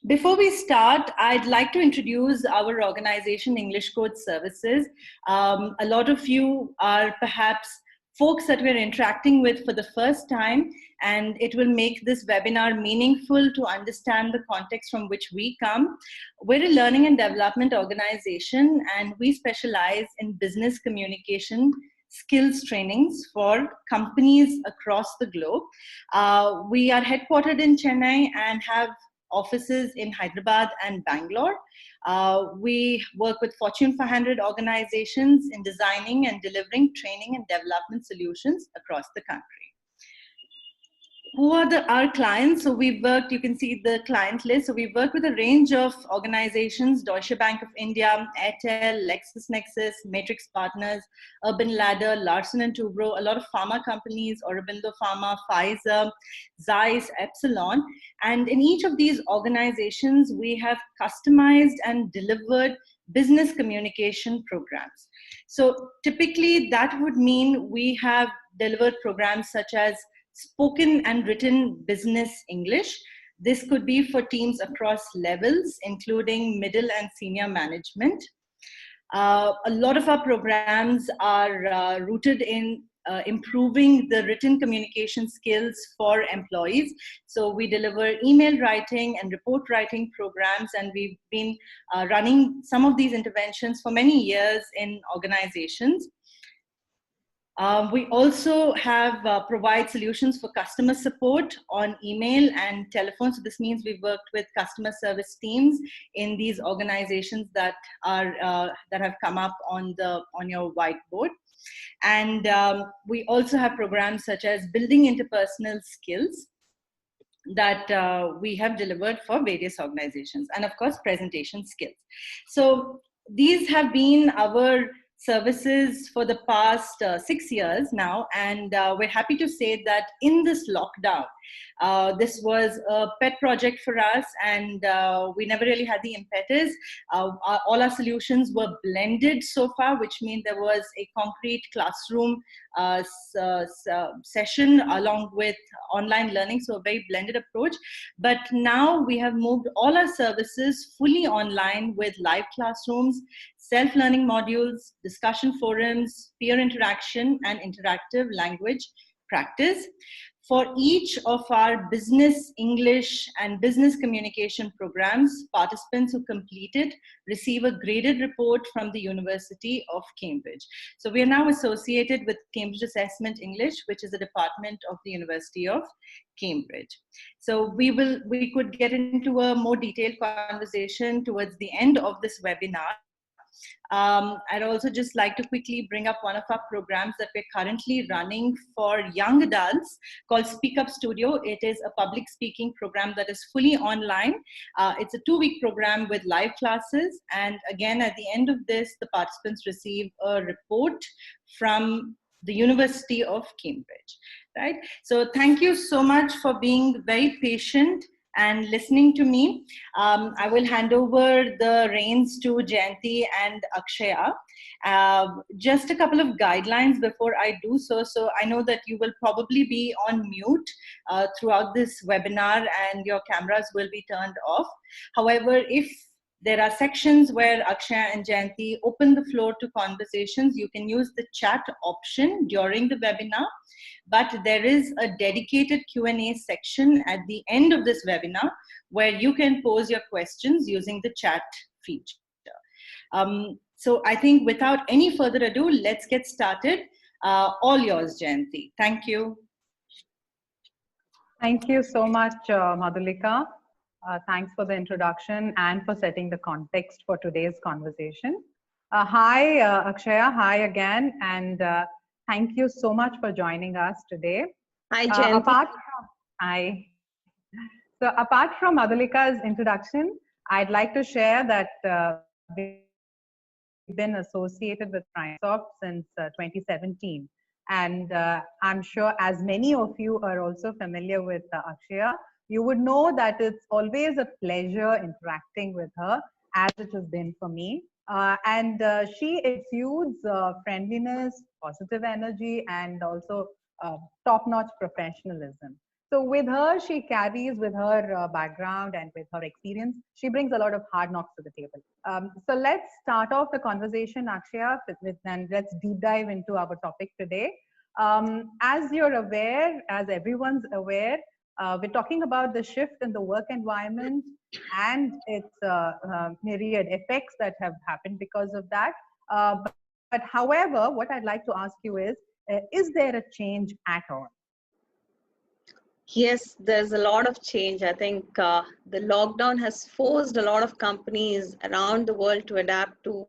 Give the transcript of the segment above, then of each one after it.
Before we start, I'd like to introduce our organization, EnglishCoach Services. A lot of you are perhaps folks that we're interacting with for the first time, and it will make this webinar meaningful to understand the context from which we come. We're a learning and development organization, and we specialize in business communication skills trainings for companies across the globe. We are headquartered in Chennai and have offices in Hyderabad and Bangalore. We work with Fortune 500 organizations in designing and delivering training and development solutions across the country. Who are our clients? So we've worked, you can see the client list. So we've worked with a range of organizations: Deutsche Bank of India, Airtel, LexisNexis, Matrix Partners, Urban Ladder, Larsen & Toubro, a lot of pharma companies, Aurobindo Pharma, Pfizer, Zeiss, Epsilon. And in each of these organizations, we have customized and delivered business communication programs. So typically that would mean we have delivered programs such as spoken and written business English. This could be for teams across levels, including middle and senior management. A lot of our programs are rooted in improving the written communication skills for employees. So we deliver email writing and report writing programs, and we've been running some of these interventions for many years in organizations. We also have provide solutions for customer support on email and telephone. So this means we've worked with customer service teams in these organizations that are that have come up on your whiteboard. And we also have programs such as building interpersonal skills that we have delivered for various organizations, and of course presentation skills. So these have been our services for the past 6 years now, and we're happy to say that in this lockdown, this was a pet project for us, and we never really had the impetus. All our solutions were blended so far, which means there was a concrete classroom session along with online learning, so a very blended approach. But now we have moved all our services fully online with live classrooms, self-learning modules, discussion forums, peer interaction, and interactive language practice. For each of our business English and business communication programs, participants who complete it receive a graded report from the University of Cambridge. So we are now associated with Cambridge Assessment English, which is a department of the University of Cambridge. So we could get into a more detailed conversation towards the end of this webinar. I'd also just like to quickly bring up one of our programs that we're currently running for young adults called Speak Up Studio. It is a public speaking program that is fully online. It's a 2-week program with live classes. And again, at the end of this, the participants receive a report from the University of Cambridge, right? So thank you so much for being very patient and listening to me. I will hand over the reins to Jayanti and Akshaya. Just a couple of guidelines before I do so. So I know that you will probably be on mute throughout this webinar and your cameras will be turned off. However, if there are sections where Akshaya and Jayanti open the floor to conversations, you can use the chat option during the webinar. But there is a dedicated Q&A section at the end of this webinar where you can pose your questions using the chat feature. So I think without any further ado, let's get started. All yours, Jayanti. Thank you. Thank you so much, Madhulika. Thanks for the introduction and for setting the context for today's conversation. Hi, Akshaya. Hi again. And thank you so much for joining us today. Hi, Jen. Hi. So apart from Madhulika's introduction, I'd like to share that we've been associated with Microsoft since 2017. And I'm sure as many of you are also familiar with Akshaya, you would know that it's always a pleasure interacting with her, as it has been for me. And she exudes friendliness, positive energy, and also top-notch professionalism. So with her, she carries with her background and with her experience, she brings a lot of hard knocks to the table. So let's start off the conversation, Akshaya, and let's deep dive into our topic today. As you're aware, as everyone's aware, we're talking about the shift in the work environment and its myriad effects that have happened because of that. But however, what I'd like to ask you is there a change at all? Yes, there's a lot of change. I think the lockdown has forced a lot of companies around the world to adapt to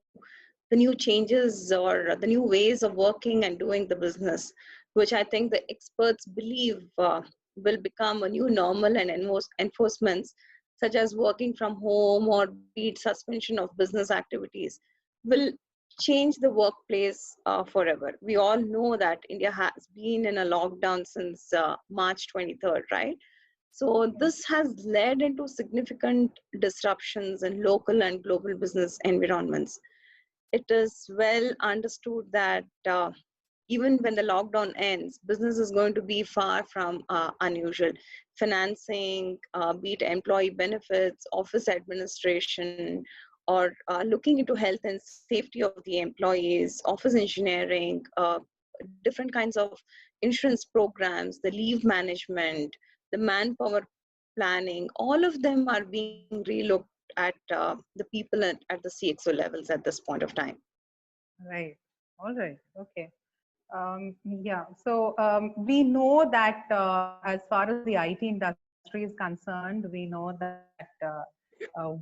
the new changes or the new ways of working and doing the business, which I think the experts believe will become a new normal, and enforcements such as working from home or be it suspension of business activities will change the workplace forever. We all know that India has been in a lockdown since March 23rd, right? So this has led into significant disruptions in local and global business environments. It is well understood that even when the lockdown ends, business is going to be far from unusual. Financing, be it employee benefits, office administration, or looking into health and safety of the employees, office engineering, different kinds of insurance programs, the leave management, the manpower planning, all of them are being relooked at the people at the CXO levels at this point of time. Right. All right. Okay. Yeah. So we know that as far as the IT industry is concerned, we know that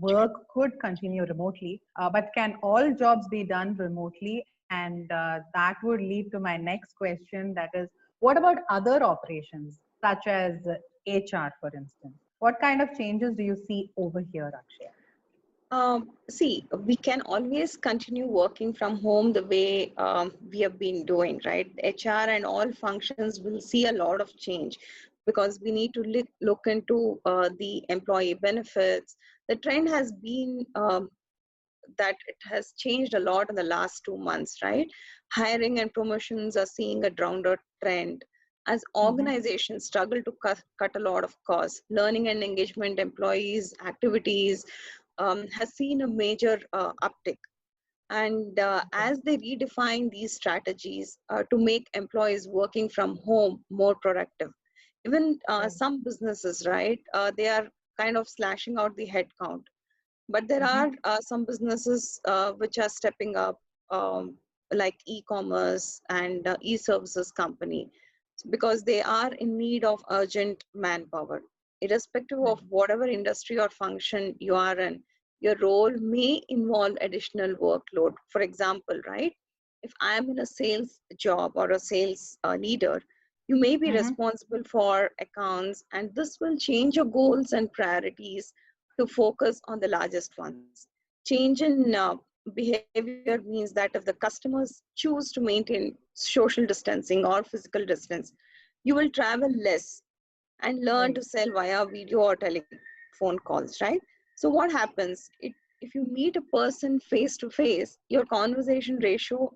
work could continue remotely, but can all jobs be done remotely? And that would lead to my next question, that is, what about other operations such as HR, for instance? What kind of changes do you see over here, Akshay? See, we can always continue working from home the way we have been doing, right? HR and all functions will see a lot of change because we need to look into the employee benefits. The trend has been that it has changed a lot in the last 2 months, right? Hiring and promotions are seeing a downward trend as organizations struggle to cut a lot of costs. Learning and engagement employees activities has seen a major uptick. And as they redefine these strategies to make employees working from home more productive, even some businesses, right, they are kind of slashing out the headcount. But there are some businesses which are stepping up, like e-commerce and e-services company, because they are in need of urgent manpower. Irrespective of whatever industry or function you are in, your role may involve additional workload. For example, right, if I am in a sales job or a sales leader, you may be responsible for accounts, and this will change your goals and priorities to focus on the largest ones. Change in behavior means that if the customers choose to maintain social distancing or physical distance, you will travel less and learn Right. to sell via video or telephone calls, right? So what happens? If you meet a person face to face, your conversation ratio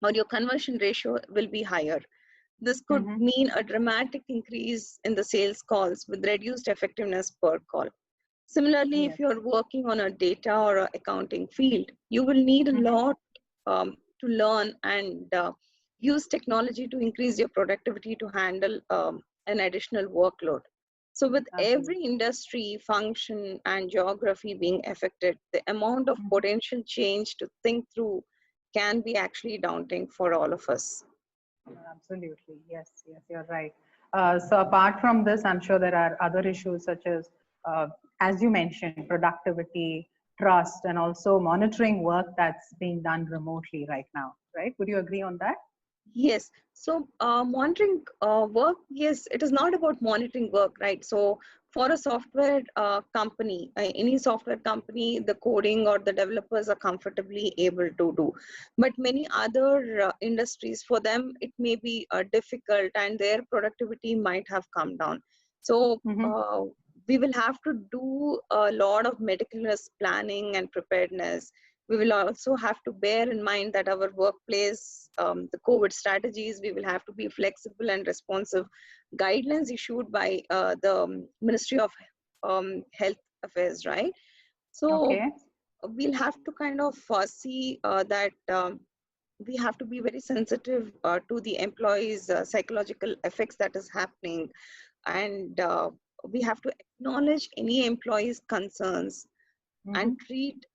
or your conversion ratio will be higher. This could mean a dramatic increase in the sales calls with reduced effectiveness per call. Similarly, if Yes. you're working on a data or a accounting field, you will need a lot to learn and use technology to increase your productivity to handle an additional workload. So with every Absolutely. industry, function, and geography being affected, the amount of potential change to think through can be actually daunting for all of us. Absolutely. Yes, yes, you're right. So apart from this, I'm sure there are other issues such as you mentioned, productivity, trust, and also monitoring work that's being done remotely right now, right? Would you agree on that? Yes. So monitoring work, yes, it is not about monitoring work, right? So for a software company, any software company, the coding or the developers are comfortably able to do. But many other industries, for them, it may be difficult and their productivity might have come down. So we will have to do a lot of meticulous planning and preparedness. We will also have to bear in mind that our workplace, the COVID strategies, we will have to be flexible and responsive. Guidelines issued by the Ministry of Health Affairs, right? So Okay. we'll have to kind of see that we have to be very sensitive to the employees' psychological effects that is happening, and we have to acknowledge any employees' concerns Mm-hmm. and treat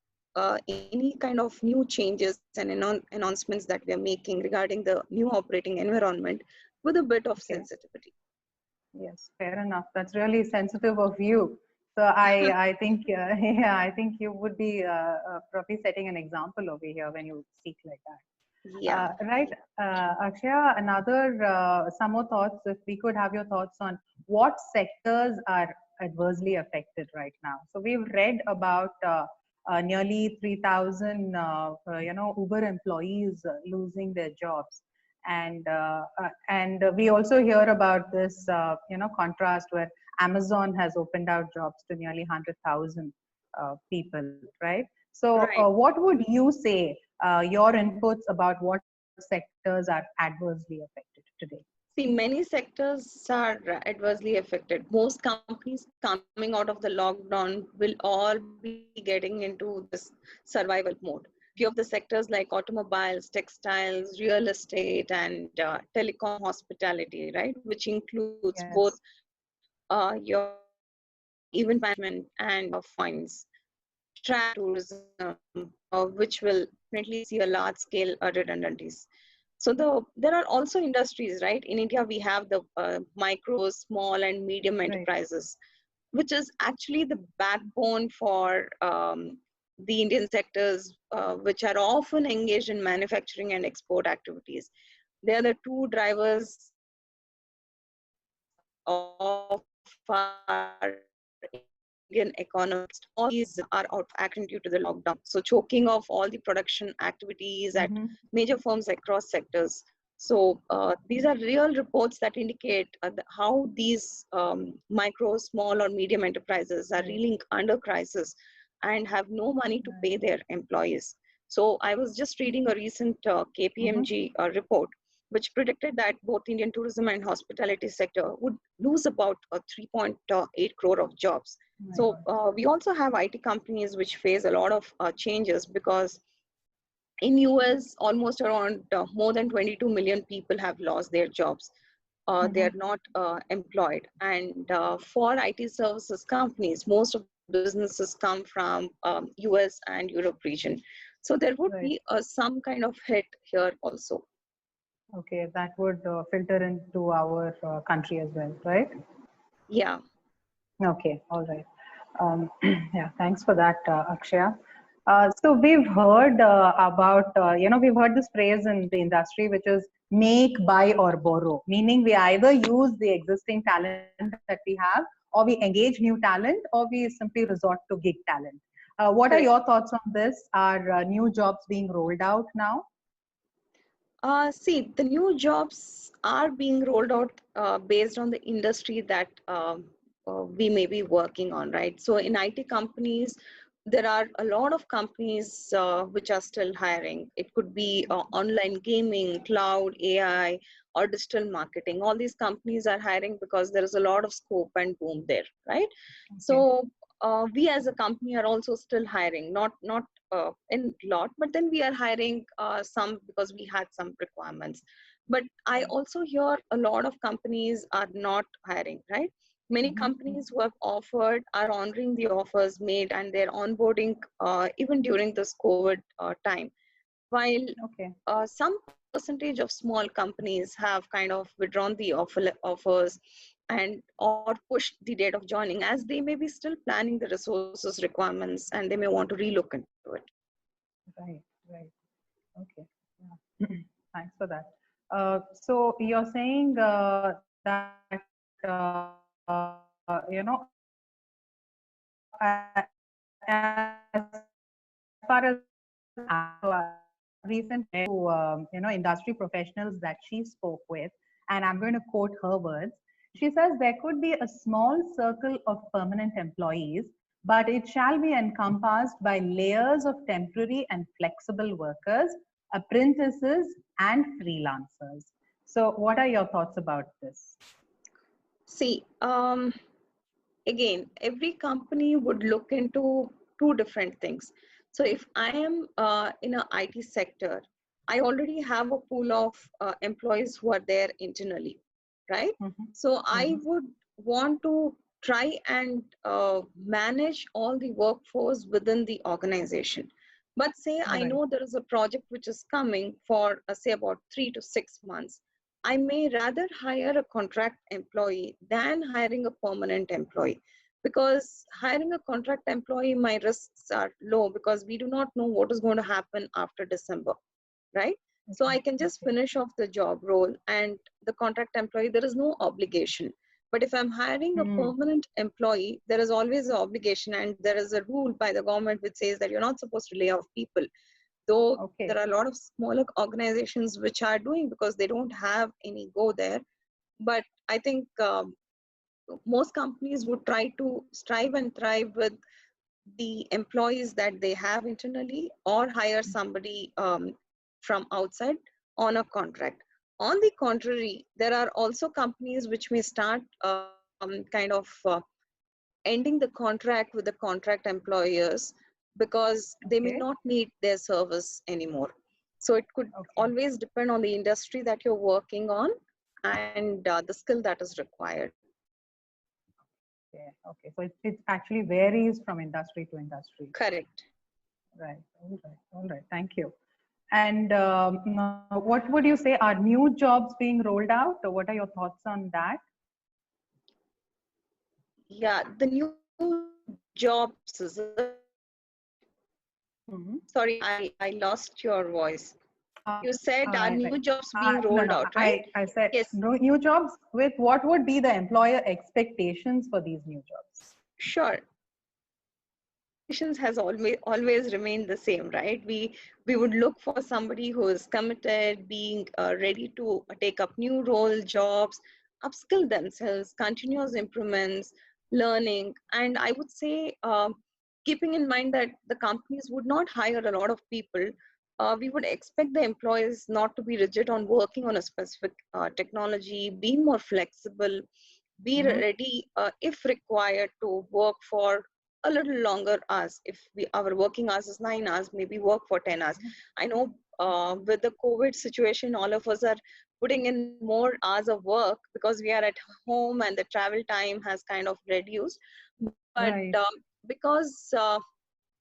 any kind of new changes and announcements that we are making regarding the new operating environment with a bit of Okay. sensitivity. Yes, fair enough. That's really sensitive of you. So I think yeah, I think you would be probably setting an example over here when you speak like that. Yeah. Right, Akshaya, some more thoughts. If we could have your thoughts on what sectors are adversely affected right now. So we've read about nearly 3,000, Uber employees losing their jobs, and we also hear about this, contrast where Amazon has opened out jobs to nearly 100,000 people, right? So, Right. what would you say? Your inputs about what sectors are adversely affected today. See, many sectors are adversely affected. Most companies coming out of the lockdown will all be getting into this survival mode. Few of the sectors like automobiles, textiles, real estate, and telecom, hospitality, right, which includes both Yes. your event management and fines, travel, tourism, which will definitely see a large scale redundancies. So there are also industries, right? In India, we have the micro, small, and medium Right. enterprises, which is actually the backbone for the Indian sectors, which are often engaged in manufacturing and export activities. They are the two drivers of our Indian economy. All these are out of action due to the lockdown. So choking off all the production activities at Mm-hmm. major firms across sectors. So these are real reports that indicate how these micro, small, or medium enterprises are Right. reeling under crisis and have no money to Right. pay their employees. So I was just reading a recent Mm-hmm. KPMG report which predicted that both Indian tourism and hospitality sector would lose about 3.8 crore of jobs. Oh my So God. we also have IT companies which face a lot of changes because in US, almost around more than 22 million people have lost their jobs. They Mm-hmm. are not employed. And for IT services companies, most of the businesses come from US and Europe region. So there would Right. be some kind of hit here also. Okay, that would filter into our country as well, right? Yeah. Okay, all right. Yeah, thanks for that, Akshaya. So we've heard we've heard this phrase in the industry, which is make, buy, or borrow, meaning we either use the existing talent that we have, or we engage new talent, or we simply resort to gig talent. What are Correct. your thoughts on this? Are new jobs being rolled out now? See, the new jobs are being rolled out based on the industry that we may be working on, right? So in IT companies, there are a lot of companies which are still hiring. It could be online gaming, cloud, AI, or digital marketing. All these companies are hiring because there is a lot of scope and boom there, right? Okay. So we as a company are also still hiring, not in lot, but then we are hiring some because we had some requirements. But I Right. also hear a lot of companies are not hiring, right? Many Mm-hmm. companies who have offered are honoring the offers made and they're onboarding even during this COVID time. While Okay. some percentage of small companies have kind of withdrawn the offers and or pushed the date of joining as they may be still planning the resources requirements and they may want to relook into it. Right. Right. Okay. Yeah. Thanks for that. So you're saying that as far as recently to industry professionals that she spoke with, and I'm going to quote her words. She says there could be a small circle of permanent employees but it shall be encompassed by layers of temporary and flexible workers, apprentices, and freelancers. So, what are your thoughts about this? See, again, every company would look into two different things. So if I am in a IT sector, I already have a pool of employees who are there internally, right? Mhm. So I Mhm. would want to try and manage all the workforce within the organization. But say I Right. know there is a project which is coming for say about 3 to 6 months. I may rather hire a contract employee than hiring a permanent employee, because hiring a contract employee, my risks are low because we do not know what is going to happen after December, right? So Okay. I can just Okay. finish off the job role, and the contract employee, there is no obligation. But if I'm hiring a Mm. permanent employee, there is always an obligation, and there is a rule by the government which says that you're not supposed to lay off people. Though there Okay. are a lot of smaller organizations which are doing because they don't have any go there. But I think most companies would try to strive and thrive with the employees that they have internally, or hire somebody from outside on a contract. On the contrary, there are also companies which may start kind of ending the contract with the contract employers because they may Okay. not need their service anymore. So it could Okay. always depend on the industry that you're working on and the skill that is required. Okay. Okay. So it actually varies from industry to industry. Correct. Right. All right. All right. Thank you. And now what would you say are new jobs being rolled out? Or what are your thoughts on that? Yeah, the new jobs, is it? Mhm. Sorry, I lost your voice. You said are Right. new jobs being No, rolled no. out, right? I said Yes, no new jobs with what would be the employer expectations for these new jobs? sure. Expectations has always remained the same, right? We would look for somebody who is committed, being ready to take up new role jobs, upskill themselves, continuous improvements, learning. And I would say, keeping in mind that the companies would not hire a lot of people, we would expect the employees not to be rigid on working on a specific technology, be more flexible, be Mm-hmm. ready if required to work for a little longer hours. If our working hours is 9 hours, maybe work for 10 hours. I know with the COVID situation, all of us are putting in more hours of work because we are at home and the travel time has kind of reduced. But Right. because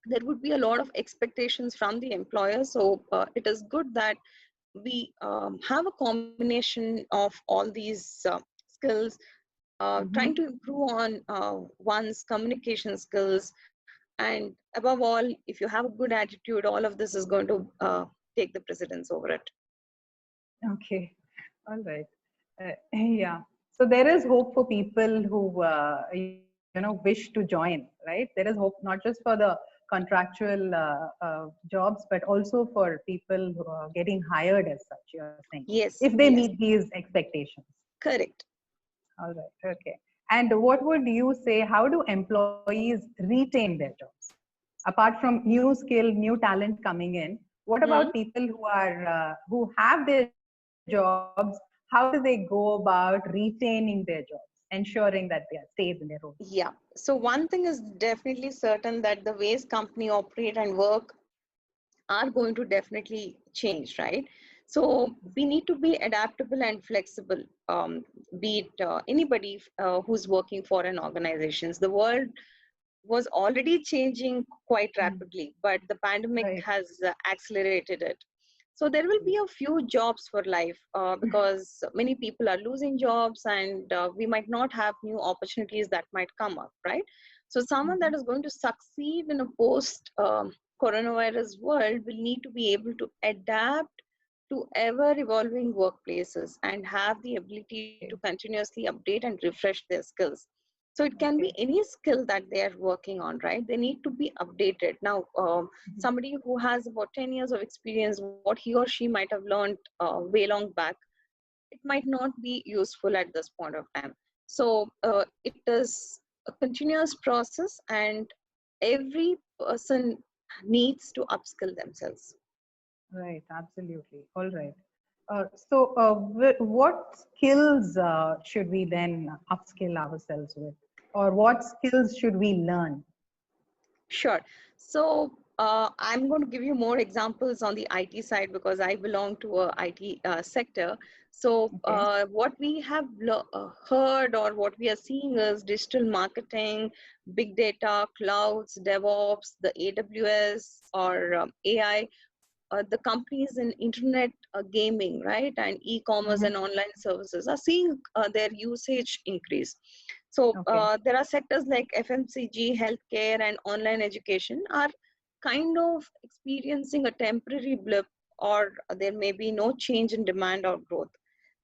there would be a lot of expectations from the employer, so it is good that we have a combination of all these skills, Mm-hmm. trying to improve on one's communication skills. And above all, if you have a good attitude, all of this is going to take the precedence over it. Okay. All right. Yeah. So there is hope for people who wish to join, right? There is hope not just for the contractual jobs, but also for people who are getting hired as such. You're saying if Yes, they yes, meet these expectations. correct. All right. Okay. And what would you say? How do employees retain their jobs? Apart from new skill, new talent coming in, what Hmm. about people who have their jobs? How do they go about retaining their jobs, ensuring that they stay in their roles? Yeah. So one thing is definitely certain, that the ways company operate and work are going to definitely change, right? So we need to be adaptable and flexible. Be it anybody who's working for an organization. The world was already changing quite Mm. rapidly, but the pandemic Right. has accelerated it. So there will be a few jobs for life because many people are losing jobs, and we might not have new opportunities that might come up, right? So someone Mhm. that is going to succeed in a post coronavirus world will need to be able to adapt to ever evolving workplaces and have the ability to Okay. continuously update and refresh their skills. So it can be Okay. any skill that they are working on, right? They need to be updated. Now, Mhm. somebody who has about 10 years of experience, what he or she might have learned way long back, it might not be useful at this point of time. So it is a continuous process, and every person needs to upskill themselves. Right, absolutely. All right. What skills should we then upskill ourselves with? Or what skills should we learn? Sure. So I'm going to give you more examples on the IT side because I belong to a IT sector. So Okay. what we have heard or what we are seeing is digital marketing, big data, clouds, DevOps, the AWS or AI, the companies in internet gaming, right, and e-commerce Mm-hmm. and online services are seeing their usage increase. So Okay. there are sectors like FMCG, healthcare, and online education are kind of experiencing a temporary blip, or there may be no change in demand or growth.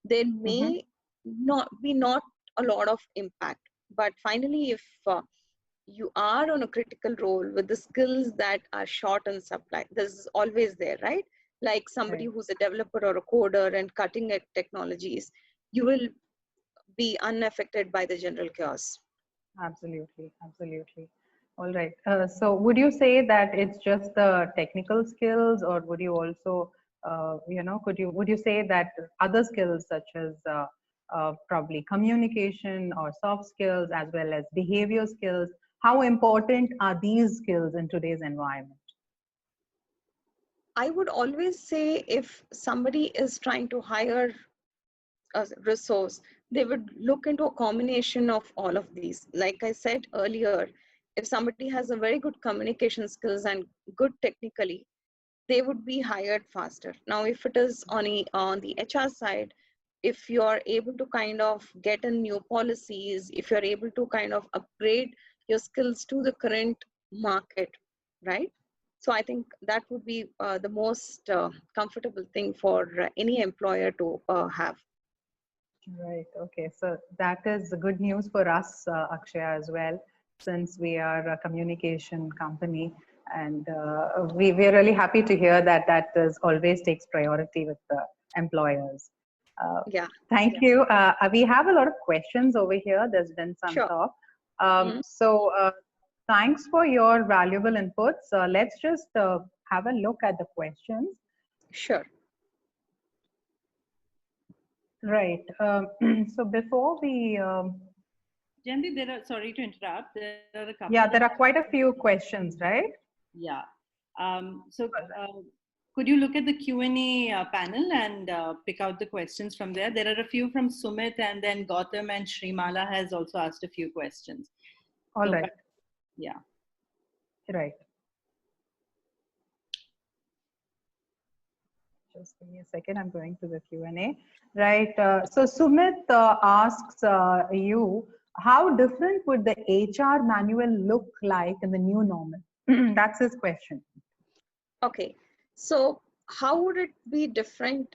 There Mm-hmm. may not a lot of impact, but finally, if you are on a critical role with the skills that are short in supply, this is always there, right? Like somebody Right. who's a developer or a coder and cutting edge technologies, you will be unaffected by the general chaos. Absolutely. Absolutely. All right. So would you say that it's just the technical skills, or would you also, would you say that other skills such as probably communication or soft skills as well as behavior skills, how important are these skills in today's environment? I would always say if somebody is trying to hire a resource, they would look into a combination of all of these. Like I said earlier, if somebody has a very good communication skills and good technically, they would be hired faster. Now, if it is on the HR side, if you're able to kind of get in new policies, if you're able to kind of upgrade your skills to the current market, right? So I think that would be the most comfortable thing for any employer to have. Right. Okay. So that is good news for us, Akshaya, as well, since we are a communication company, and we're really happy to hear that that is always takes priority with the employers. Uh, Yeah, Thank you. We have a lot of questions over here. There's been some sure. talk. Mhm. Thanks for your valuable inputs. Let's just have a look at the questions. Sure. Right. So before we Jandy, sorry to interrupt, there are a couple of, yeah, there are quite a few questions, right? yeah. Could you look at the Q&A panel and pick out the questions from there? There are a few from Sumit, and then Gautam and Srimala has also asked a few questions. All So, right. yeah. Right. Just give me a second. I'm going to the Q&A. Right. So Sumit asks you, how different would the HR manual look like in the new normal? That's his question. Okay, so how would it be different?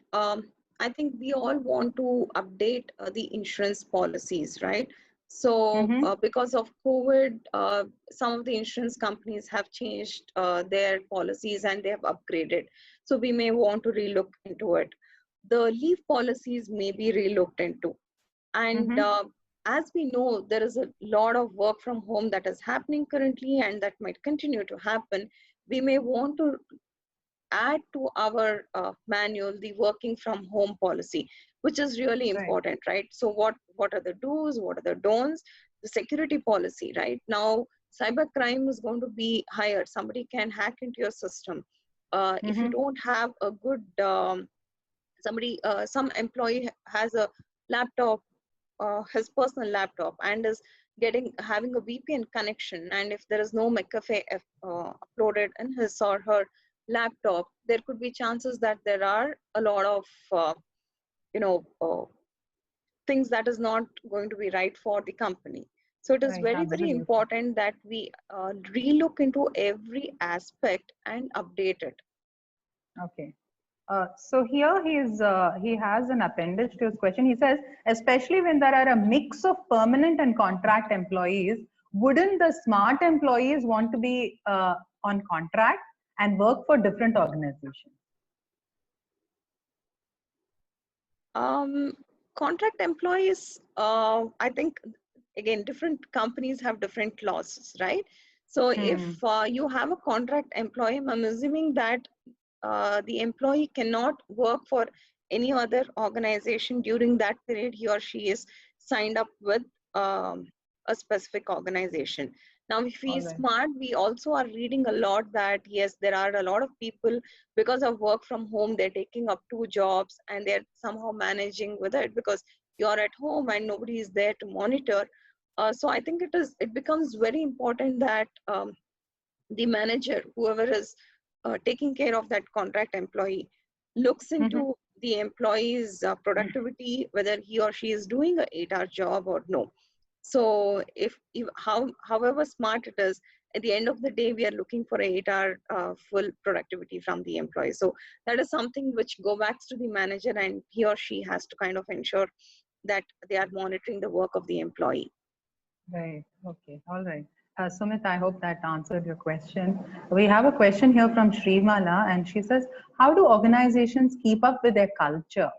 I think we all want to update the insurance policies, right? So Mm-hmm. because of COVID, some of the insurance companies have changed their policies and they have upgraded. So we may want to relook into it. The leave policies may be relooked into. And Mm-hmm. as we know, there is a lot of work from home that is happening currently and that might continue to happen. We may want to add to our manual the working from home policy, which is really Right. important, right? So what are the do's, what are the don'ts? The security policy, right? Now cyber crime is going to be higher. Somebody can hack into your system. If you Mm-hmm. don't have a good some employee has a laptop, his personal laptop, and is having a VPN connection, and if there is no McAfee uploaded in his or her laptop, there could be chances that there are a lot of you know uh, things that is not going to be right for the company. So it is Right. very Absolutely. important that we relook into every aspect and update it. Okay. So here he has an appendage to his question. He says, especially when there are a mix of permanent and contract employees, wouldn't the smart employees want to be on contract and work for different organizations? Um, Contract employees, I think, again, different companies have different clauses, right? So if you have a contract employee, I'm assuming that the employee cannot work for any other organization during that period he or she is signed up with a specific organization. Now, if we All right. smart, we also are reading a lot that yes, there are a lot of people because of work from home, they're taking up 2 jobs and they're somehow managing with it because you're at home and nobody is there to monitor. So I think it becomes very important that the manager, whoever is taking care of that contract employee, looks into the employee's productivity, whether he or she is doing a 8-hour job or no. So if however smart it is, at the end of the day, we are looking for a 8-hour full productivity from the employee. So that is something which go back to the manager, and he or she has to kind of ensure that they are monitoring the work of the employee. Right. Okay. All right. Sumit, I hope that answered your question. We have a question here from Srimala, and she says, how do organizations keep up with their culture?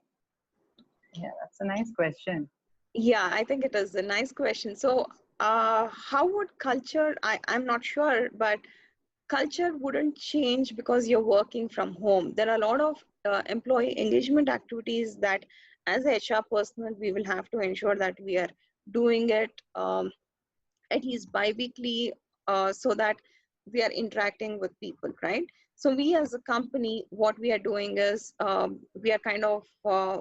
Yeah, that's a nice question. Yeah, I think it is a nice question. So, how would culture, I'm not sure, but culture wouldn't change because you're working from home. There are a lot of employee engagement activities that as a HR personnel, we will have to ensure that we are doing it at least bi-weekly, so that we are interacting with people, right? So we as a company, what we are doing is we are kind of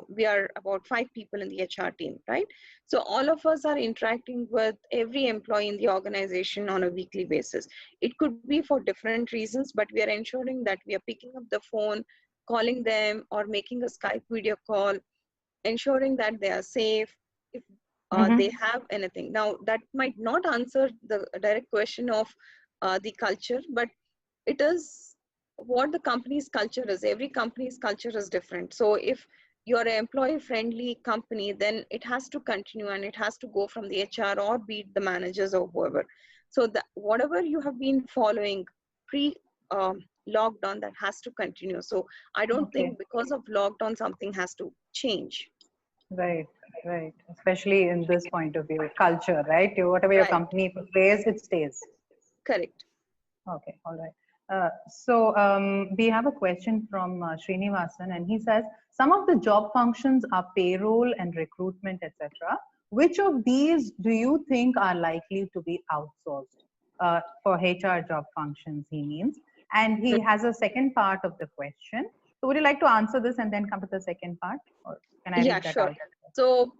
we are about 5 people in the HR team, right? So all of us are interacting with every employee in the organization on a weekly basis. It could be for different reasons, but we are ensuring that we are picking up the phone, calling them, or making a Skype video call, ensuring that they are safe, if they have anything. Now, that might not answer the direct question of the culture, but it is what the company's culture is. Every company's culture is different. So if you're an employee friendly company, then it has to continue and it has to go from the HR or be it the managers or whoever. So that whatever you have been following pre lockdown, that has to continue. So I don't Okay. think because of lockdown something has to change. Right. Right. Especially in this point of view, culture, right? Whatever your Right. company portrays, it stays. Correct. Okay, all right. We have a question from Srinivasan, and he says some of the job functions are payroll and recruitment, etc. Which of these do you think are likely to be outsourced for HR job functions? He means, and he has a second part of the question. So, would you like to answer this and then come to the second part, or can I Yeah, read that sure. out? So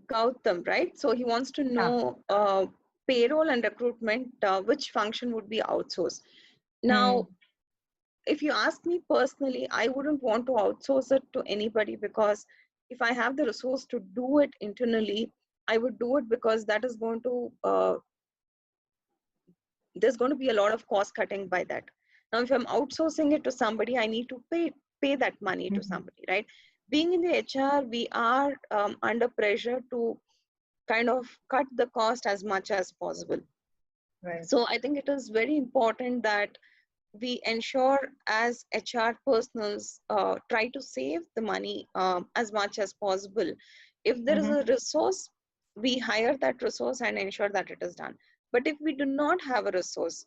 Gautam, right? So he wants to Yeah. know payroll and recruitment, which function would be outsourced. Hmm. Now, if you ask me personally, I wouldn't want to outsource it to anybody, because if I have the resource to do it internally, I would do it, because that is going to there's going to be a lot of cost cutting by that. Now, if I'm outsourcing it to somebody, I need to pay that money to somebody, right? Being in the HR, we are under pressure to kind of cut the cost as much as possible. Right. So I think it is very important that we ensure as HR personals try to save the money as much as possible. If there is a resource, we hire that resource and ensure that it is done. But if we do not have a resource,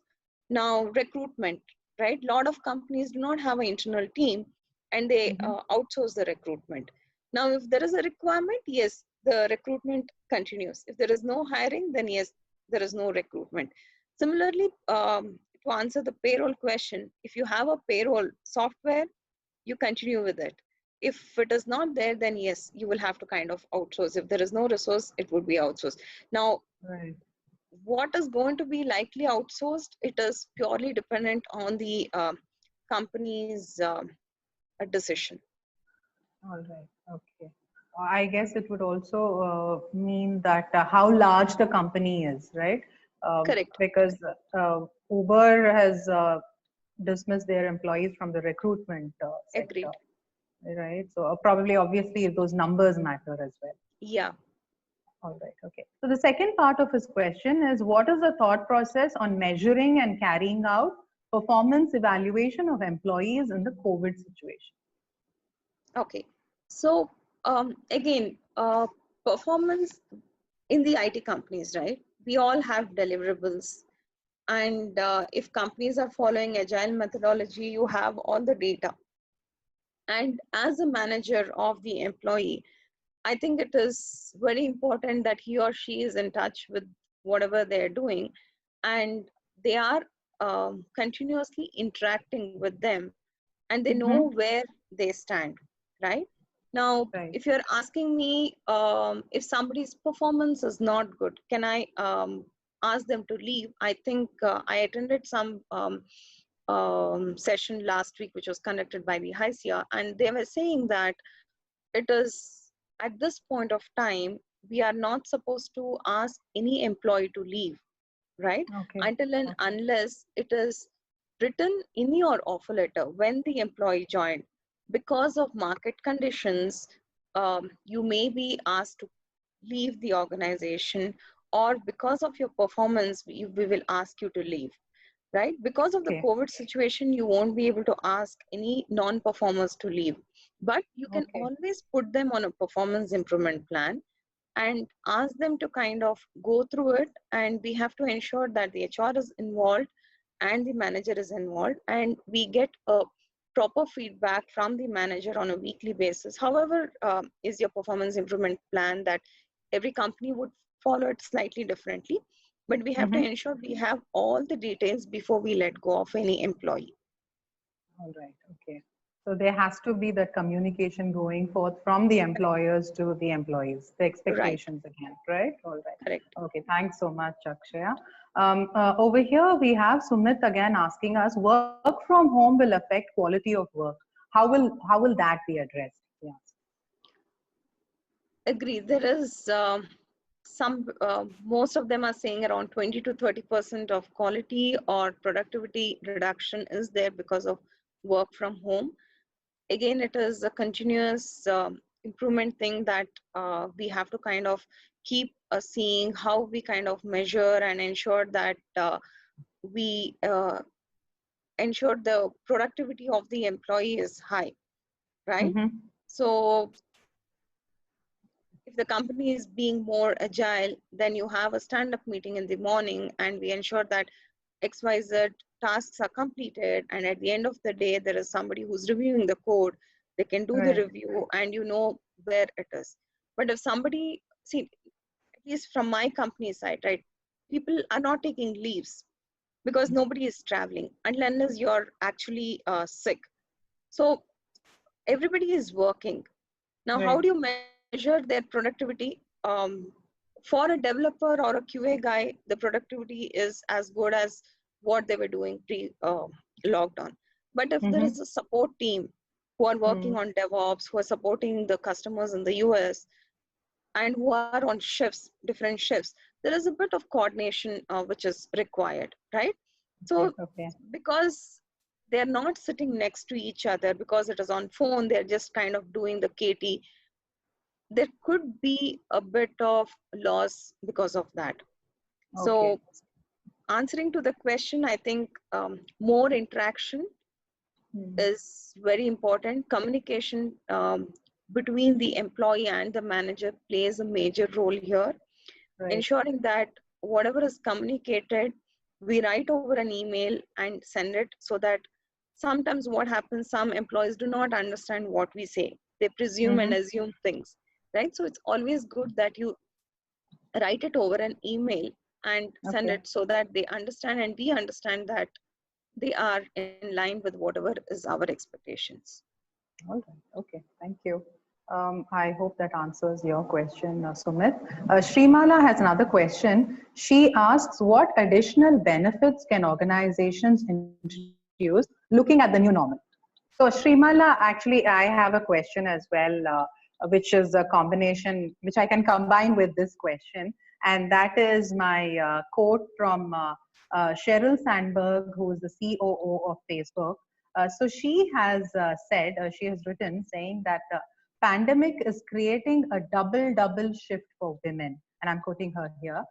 now recruitment, right? A lot of companies do not have an internal team and they outsource the recruitment. Now, if there is a requirement, yes, the recruitment continues. If there is no hiring, then yes, there is no recruitment. Similarly, to answer the payroll question, if you have a payroll software, you continue with it. If it is not there, then yes, you will have to kind of outsource. If there is no resource, it would be outsourced. Now, Right. what is going to be likely outsourced? It is purely dependent on the company's decision. All right. Okay. I guess it would also mean that how large the company is, right? Correct. Because Uber has dismissed their employees from the recruitment sector, Agreed. right? So probably, obviously, those numbers matter as well. Yeah. All right. Okay. So the second part of his question is, what is the thought process on measuring and carrying out performance evaluation of employees in the COVID situation? Okay. So again, performance in the IT companies, right? We all have deliverables. And if companies are following agile methodology, you have all the data. And as a manager of the employee, I think it is very important that he or she is in touch with whatever they're doing, and they are continuously interacting with them, and they know where they stand, right? Now, Right. if you're asking me if somebody's performance is not good, can I ask them to leave? I think I attended some session last week, which was conducted by the HICIA, and they were saying that it is at this point of time, we are not supposed to ask any employee to leave, right? Okay. Until and Okay. unless it is written in your offer letter when the employee joined. Because of market conditions, you may be asked to leave the organization, or because of your performance, we will ask you to leave, right? Because of the Okay. COVID situation, you won't be able to ask any non-performers to leave, but you can Okay. always put them on a performance improvement plan and ask them to kind of go through it. And we have to ensure that the HR is involved and the manager is involved, and we get a proper feedback from the manager on a weekly basis. However, is your performance improvement plan that every company would follow it slightly differently, but we have to ensure we have all the details before we let go of any employee. All right. Okay. So there has to be that communication going forth from the employers to the employees, the Right, expectations again, right? All right. correct. Okay. Thanks so much, Akshaya. Over here, we have Sumit again asking us, work from home will affect quality of work. How will that be addressed? Yes. Agree. There is most of them are saying around 20 to 30% of quality or productivity reduction is there because of work from home. Again, it is a continuous improvement thing that we have to kind of keep seeing how we kind of measure and ensure that we ensure the productivity of the employee is high, right? So if the company is being more agile, then you have a stand-up meeting in the morning, and we ensure that XYZ tasks are completed. And at the end of the day, there is somebody who's reviewing the code. They can do the Right. review, and you know where it is. But if somebody, see, at least from my company side, right, people are not taking leaves because nobody is traveling unless you're actually sick. So everybody is working. Now, how Right. do you measure their productivity? For a developer or a QA guy, the productivity is as good as what they were doing pre-lockdown. But if there is a support team who are working on DevOps, who are supporting the customers in the US, and who are on shifts, different shifts, there is a bit of coordination which is required, right? Okay. So, Okay. because they're not sitting next to each other, because it is on phone, they're just kind of doing the KT, there could be a bit of loss because of that. Okay. So, answering to the question, I think more interaction is very important. Communication between the employee and the manager plays a major role here, Right. ensuring that whatever is communicated, we write over an email and send it, so that sometimes what happens, some employees do not understand what we say. They presume and assume things, right? So it's always good that you write it over an email and send Okay. it, so that they understand and we understand that they are in line with whatever is our expectations. All right. Okay. Thank you. I hope that answers your question, Sumit. Srimala has another question. She asks, what additional benefits can organizations introduce looking at the new normal? So, Srimala, actually, I have a question as well, which is a combination, which I can combine with this question. And that is my quote from Sheryl Sandberg, who is the COO of Facebook. So she has said, she has written saying that the pandemic is creating a double shift for women. And I'm quoting her here.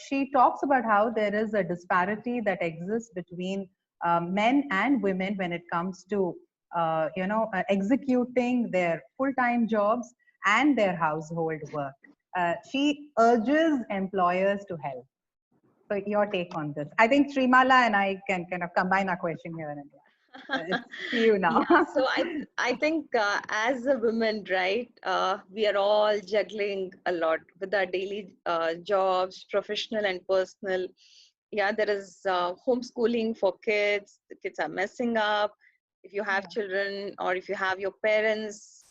She talks about how there is a disparity that exists between men and women when it comes to executing their full-time jobs and their household work. She urges employers to help. So your take on this? I think Srimala and I can kind of combine our question here and there. It's to you now. Yeah, so I think as a woman, right, we are all juggling a lot with our daily jobs, professional and personal. Yeah, there is homeschooling for kids. The kids are messing up. If you have children, or if you have your parents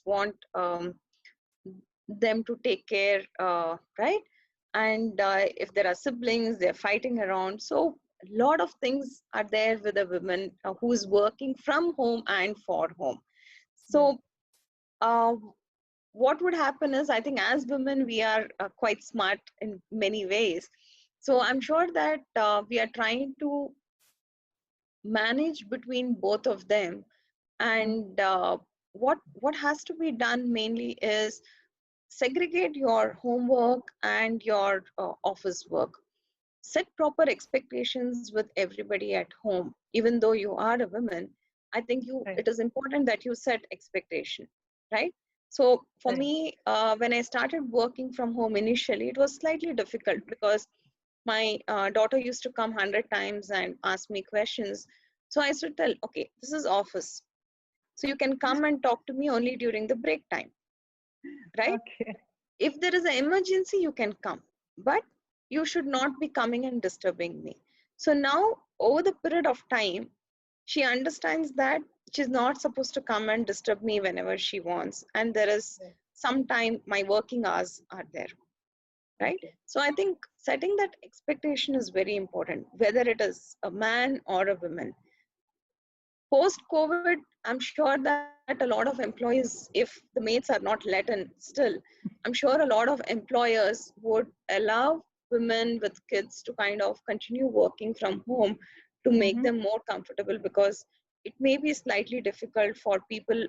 want them to take care, right? And if there are siblings, they're fighting around. So a lot of things are there with a woman who is working from home and for home. So uh, what would happen is, I think as women, we are quite smart in many ways. So I'm sure that we are trying to manage between both of them. And what has to be done mainly is segregate your homework and your office work. Set proper expectations with everybody at home. Even though you are a woman, I think it is important that you set expectation, right? So for me, when I started working from home initially, it was slightly difficult because my daughter used to come 100 times and ask me questions. So I used to tell, okay, this is office, so you can come and talk to me only during the break time, right? Okay. If there is an emergency, you can come, but you should not be coming and disturbing me. So now, over the period of time, she understands that she's not supposed to come and disturb me whenever she wants. And there is some time my working hours are there, right? So I think setting that expectation is very important, whether it is a man or a woman. Post COVID, I'm sure that a lot of employees, if the mates are not let in still, I'm sure a lot of employers would allow women with kids to kind of continue working from home to make them more comfortable, because it may be slightly difficult for people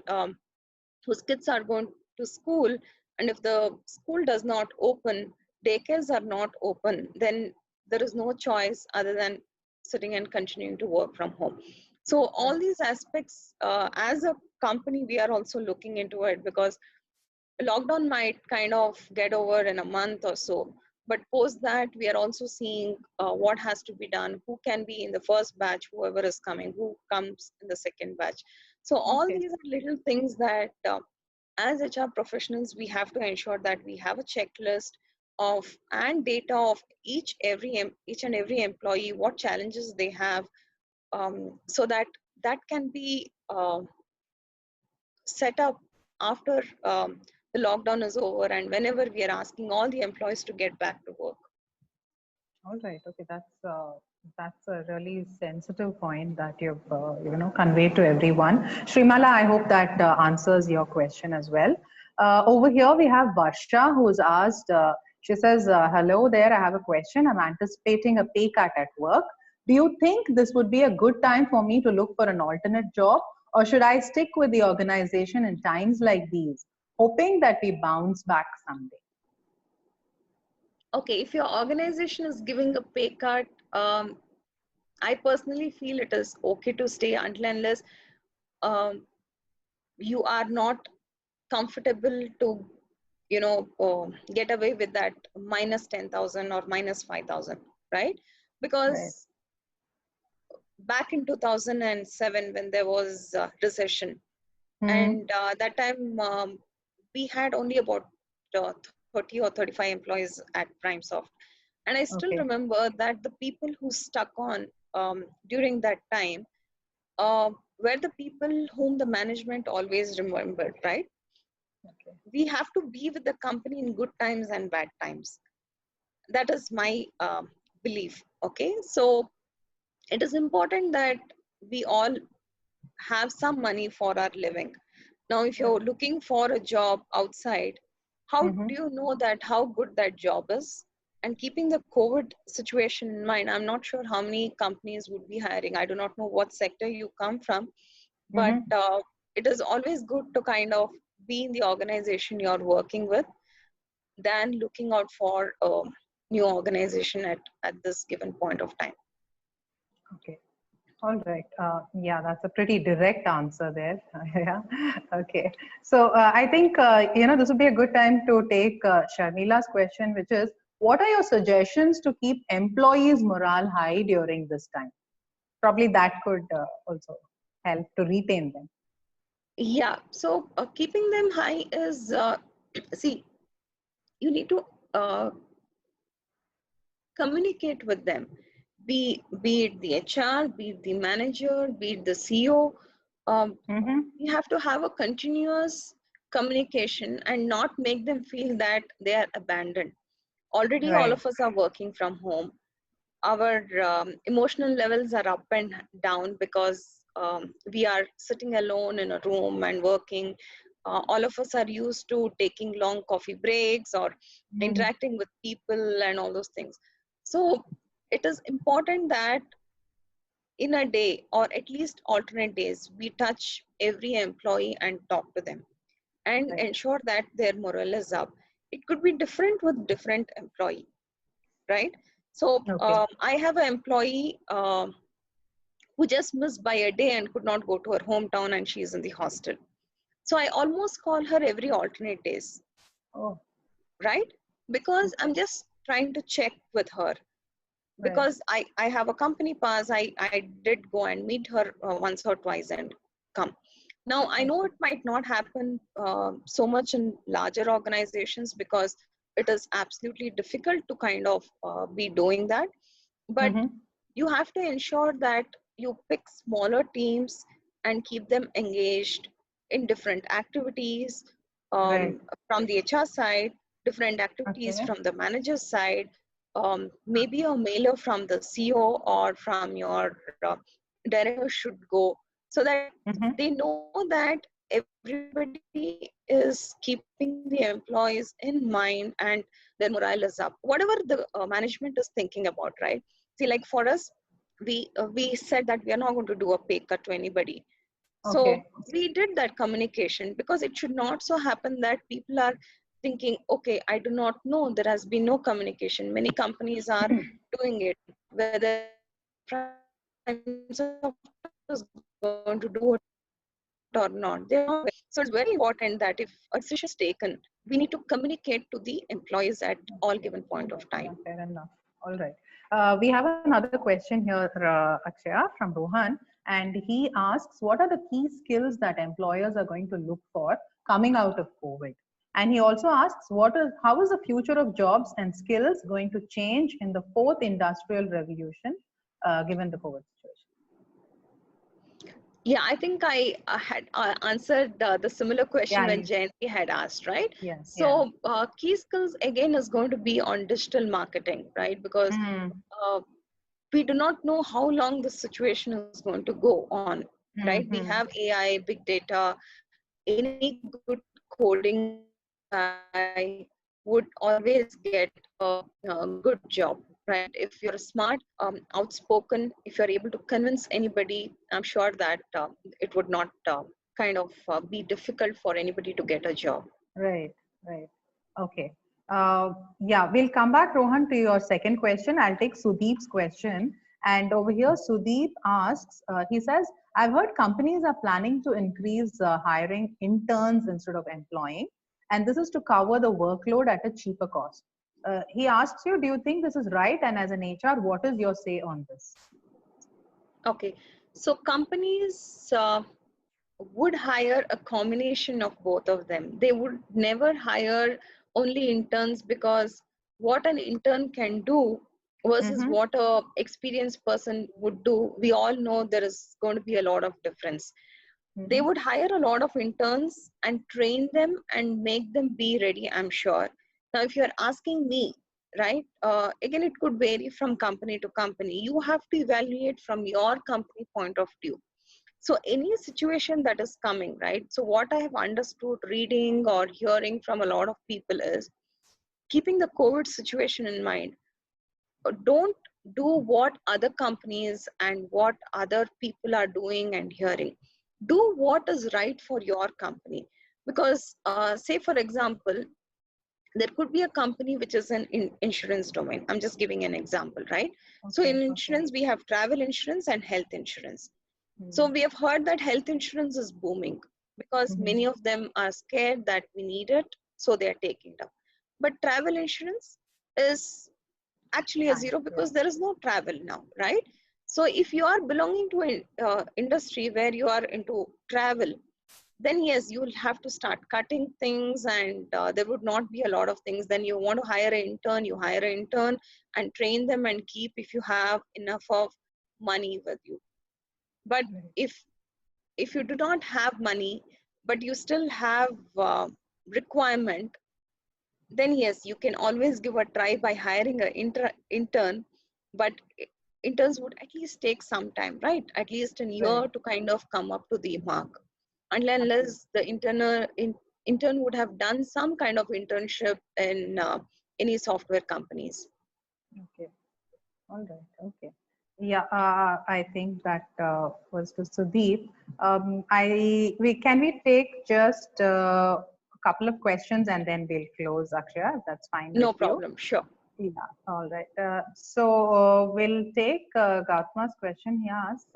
whose kids are going to school, and if the school does not open, daycares are not open, then there is no choice other than sitting and continuing to work from home. So all these aspects, as a company, we are also looking into it, because lockdown might kind of get over in a month or so, but post that, we are also seeing what has to be done, who can be in the first batch, whoever is coming, who comes in the second batch. So all these are little things that as HR professionals, we have to ensure that we have a checklist of and data of each and every employee, what challenges they have, so that that can be set up after the lockdown is over, and whenever we are asking all the employees to get back to work. All right. Okay, that's a really sensitive point that you've conveyed to everyone. Srimala, I hope that answers your question as well. Over here we have Varsha, who's asked. She says, "Hello there. I have a question. I'm anticipating a pay cut at work. Do you think this would be a good time for me to look for an alternate job, or should I stick with the organization in times like these, hoping that we bounce back someday?" Okay, if your organization is giving a pay cut, I personally feel it is okay to stay until unless um, you are not comfortable to, get away with that minus 10,000 or minus 5,000, right? Right. Because back in 2007, when there was a recession, and that time we had only about 30 or 35 employees at PrimeSoft. And I still Okay. remember that the people who stuck on during that time were the people whom the management always remembered, right? Okay. We have to be with the company in good times and bad times. That is my belief. Okay, so it is important that we all have some money for our living. Now, if you're looking for a job outside, how do you know that how good that job is? And keeping the COVID situation in mind, I'm not sure how many companies would be hiring. I do not know what sector you come from, but it is always good to kind of be in the organization you're working with than looking out for a new organization at this given point of time. Okay. All right. Yeah, that's a pretty direct answer there. Yeah. Okay. So I think this would be a good time to take Sharmila's question, which is, what are your suggestions to keep employees' morale high during this time? Probably that could also help to retain them. Yeah, so keeping them high is, see, you need to communicate with them, be it the HR, be it the manager, be it the CEO. You have to have a continuous communication and not make them feel that they are abandoned. Already, all Right. of us are working from home. Our emotional levels are up and down because we are sitting alone in a room and working. All of us are used to taking long coffee breaks or interacting with people and all those things. So it is important that in a day or at least alternate days, we touch every employee and talk to them and Right. ensure that their morale is up. It could be different with different employee, right? So Okay. I have an employee who just missed by a day and could not go to her hometown, and she's in the hostel. So I almost call her every alternate days, Oh, right? Because okay. I'm just trying to check with her. Right. Because I have a company pass, I did go and meet her once or twice and come. Now, I know Okay. it might not happen so much in larger organizations because it is absolutely difficult to kind of be doing that. But you have to ensure that you pick smaller teams and keep them engaged in different activities Right. from the HR side, different activities Okay. from the manager side, maybe a mailer from the CEO or from your director should go so that they know that everybody is keeping the employees in mind and their morale is up. Whatever the management is thinking about, right? See, like for us, we said that we are not going to do a pay cut to anybody. So Okay. we did that communication because it should not so happen that people are thinking, okay, I do not know, there has been no communication. Many companies are doing it, whether Prime Minister is going to do it or not. They are not aware. So it's very important that if a decision is taken, we need to communicate to the employees at all given point of time. Yeah, fair enough. All right. We have another question here, Akshaya, from Rohan, and he asks, what are the key skills that employers are going to look for coming out of COVID? And he also asks, how is the future of jobs and skills going to change in the fourth industrial revolution, given the COVID situation? Yeah, I think I had answered the similar question Yeah, when Jayanti had asked, right? yeah, yeah. So key skills again is going to be on digital marketing, right? Because uh, we do not know how long this situation is going to go on, right? We have AI, big data. Any good coding guy would always get a good job, right? If you're smart, outspoken, if you're able to convince anybody, I'm sure that it would not kind of be difficult for anybody to get a job. Right, right. Okay. Yeah, we'll come back, Rohan, to your second question. I'll take Sudeep's question. And over here, Sudeep asks, he says, I've heard companies are planning to increase hiring interns instead of employing, and this is to cover the workload at a cheaper cost. He asks you, do you think this is right? And as an HR, what is your say on this? Okay, so companies would hire a combination of both of them. They would never hire only interns because what an intern can do versus what a experienced person would do, we all know there is going to be a lot of difference. They would hire a lot of interns and train them and make them be ready, I'm sure. Now, if you're asking me, right, again, it could vary from company to company. You have to evaluate from your company point of view. So any situation that is coming, right? So what I have understood reading or hearing from a lot of people is keeping the COVID situation in mind. Don't do what other companies and what other people are doing and hearing. Do what is right for your company. Because say, for example, there could be a company which is in insurance domain. I'm just giving an example, right? So Okay, in okay. insurance, we have travel insurance and health insurance. So we have heard that health insurance is booming because many of them are scared that we need it, so they are taking it up. But travel insurance, is actually a zero because there is no travel now, right? So if you are belonging to an industry where you are into travel, then yes, you will have to start cutting things, and there would not be a lot of things. Then you want to hire an intern, you hire an intern and train them and keep if you have enough of money with you. But if you do not have money, but you still have requirement, then yes, you can always give a try by hiring an intern. But interns would at least take some time, right? At least a year to kind of come up to the mark, unless the intern would have done some kind of internship in any software companies. Okay. All right. Okay. Yeah, I think that was to Sudeep. Can we take just a couple of questions and then we'll close, Akshaya, if that's fine with No you. problem, sure. Yeah, all right. We'll take Gautama's question. He asks,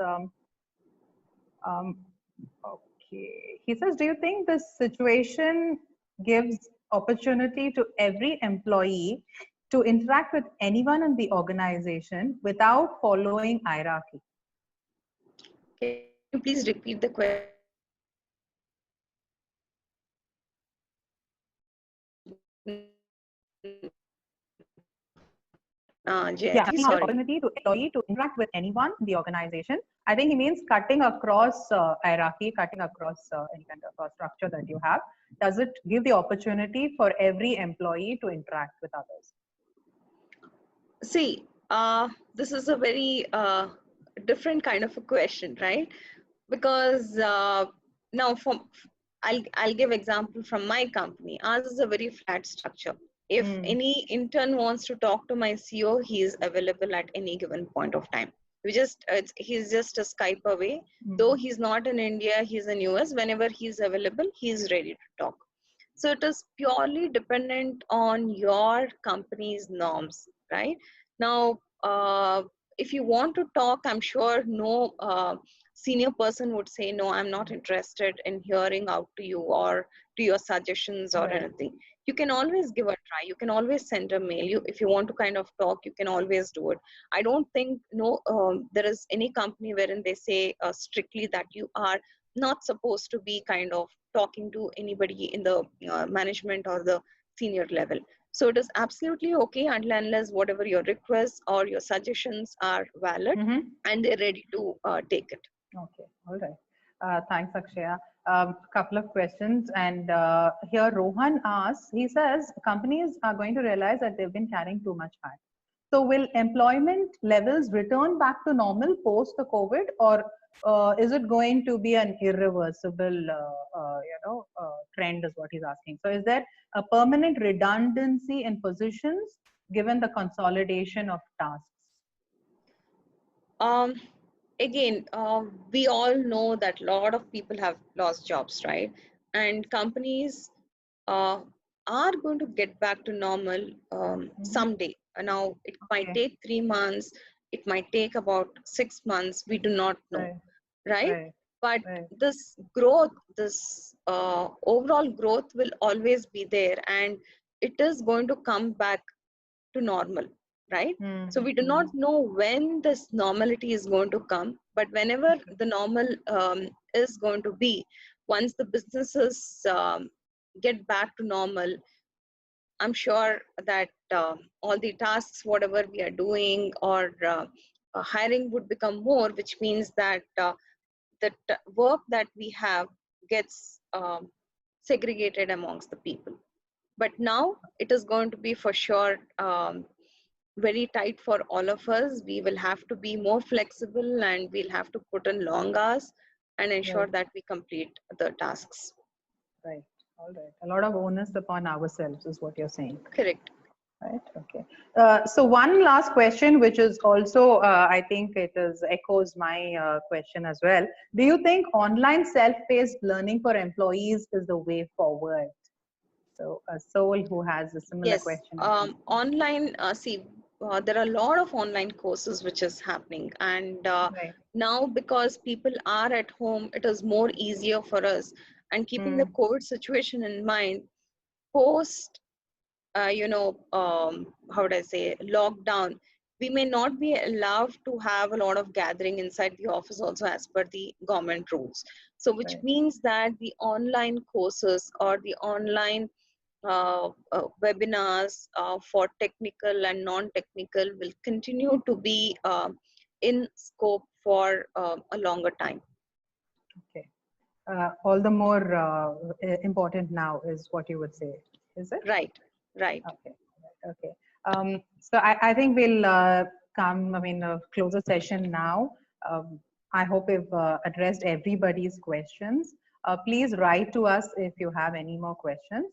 okay. He says, do you think this situation gives opportunity to every employee to interact with anyone in the organization without following hierarchy? Can you please repeat the question? Yeah, Sorry. opportunity to employee to interact with anyone in the organization. I think he means cutting across hierarchy, cutting across any kind of structure that you have. Does it give the opportunity for every employee to interact with others? See, this is a very different kind of a question, right? Because now I'll give example from my company. Ours is a very flat structure. If any intern wants to talk to my CEO, he is available at any given point of time. He's just a Skype away. Though he's not in India, he's in US. Whenever he's available, he's ready to talk. So it is purely dependent on your company's norms, right? Now, if you want to talk, I'm sure no senior person would say, no, I'm not interested in hearing out to you or to your suggestions or anything. You can always give a try. You can always send a mail. If you want to kind of talk, you can always do it. I don't think there is any company wherein they say strictly that you are not supposed to be kind of talking to anybody in the management or the senior level. So it is absolutely okay unless whatever your requests or your suggestions are valid and they're ready to take it. Okay, all right. Thanks, Akshaya. Couple of questions, and here Rohan asks, he says, companies are going to realize that they've been carrying too much fat. So will employment levels return back to normal post the COVID, or is it going to be an irreversible, trend is what he's asking. So is there a permanent redundancy in positions given the consolidation of tasks? Again, we all know that a lot of people have lost jobs, right? And companies are going to get back to normal someday. Now, it might take 3 months, it might take about 6 months, we do not know, right? But this growth, this overall growth will always be there, and it is going to come back to normal, right? So we do not know when this normality is going to come, but whenever the normal is going to be, once the businesses get back to normal, I'm sure that all the tasks, whatever we are doing, or hiring would become more, which means that the work that we have gets segregated amongst the people. But now it is going to be for sure very tight for all of us. We will have to be more flexible, and we'll have to put in long hours and ensure that we complete the tasks. Right. All right. A lot of onus upon ourselves is what you're saying. Correct. Right. Okay. So one last question, which is also, I think it is echoes my question as well. Do you think online self-paced learning for employees is the way forward? So Soul, who has a similar question. Online, there are a lot of online courses which is happening, and now because people are at home, it is more easier for us. And keeping the COVID situation in mind, post how would I say, lockdown, we may not be allowed to have a lot of gathering inside the office also as per the government rules. So which Right. means that the online courses or the online webinars for technical and non-technical will continue to be in scope for a longer time. Okay. All the more important now is what you would say, is it? Right, right. Okay. Okay. So I think we'll close the session now. I hope we've addressed everybody's questions. Please write to us if you have any more questions.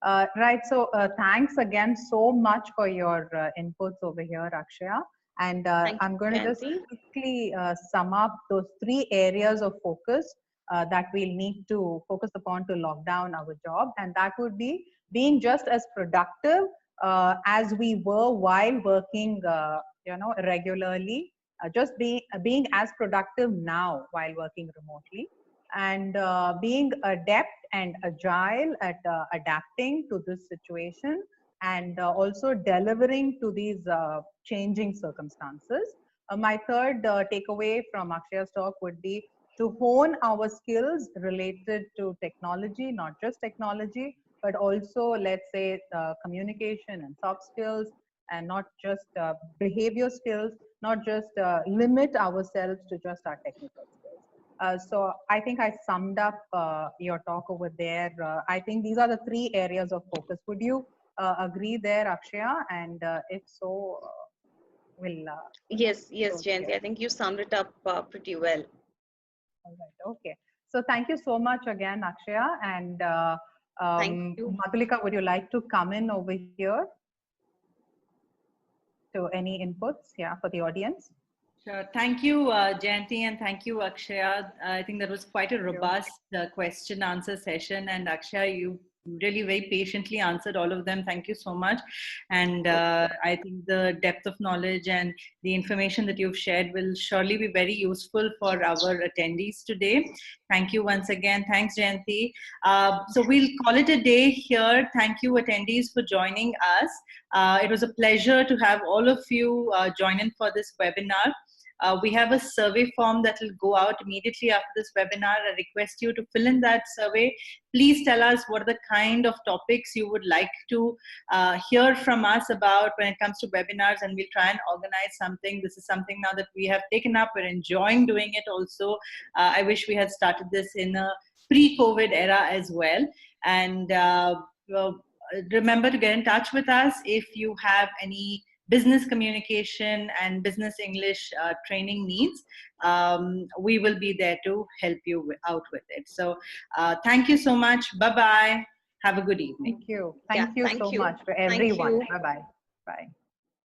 Right. So thanks again so much for your inputs over here, Akshaya. And Thank I'm you, going to just Jayanti. quickly sum up those 3 areas of focus that we'll need to focus upon to lock down our job. And that would be being just as productive as we were while working, regularly. Just being as productive now while working remotely, and being adept and agile at adapting to this situation, and also delivering to these changing circumstances. My third takeaway from Akshaya's talk would be to hone our skills related to technology, not just technology, but also, let's say, communication and soft skills, and not just behavior skills, not just limit ourselves to just our technical skills. So I think I summed up your talk over there. I think these are the 3 areas of focus. Would you agree there, Akshaya? And if so, we'll Yes, yes, close here. Jayanti. I think you summed it up pretty well. All right. Okay. So thank you so much again, Akshaya. And Thank you. Madhulika, would you like to come in over here to any inputs? Yeah, for the audience. Sure. Thank you, Jayanti, and thank you, Akshaya. I think that was quite a robust question answer session. And Akshaya, you really very patiently answered all of them. Thank you so much. And I think the depth of knowledge and the information that you've shared will surely be very useful for our attendees today. Thank you once again. Thanks, Jayanti. So we'll call it a day here. Thank you, attendees, for joining us. It was a pleasure to have all of you join in for this webinar. We have a survey form that will go out immediately after this webinar. I request you to fill in that survey. Please tell us what are the kind of topics you would like to hear from us about when it comes to webinars, and we'll try and organize something. This is something now that we have taken up. We're enjoying doing it also. I wish we had started this in a pre-COVID era as well. And remember to get in touch with us if you have any business communication and business English training needs. We will be there to help you out with it. So thank you so much. Bye-bye. Have a good evening. Thank you. Thank you so much for Thank everyone. you. Bye-bye. Bye.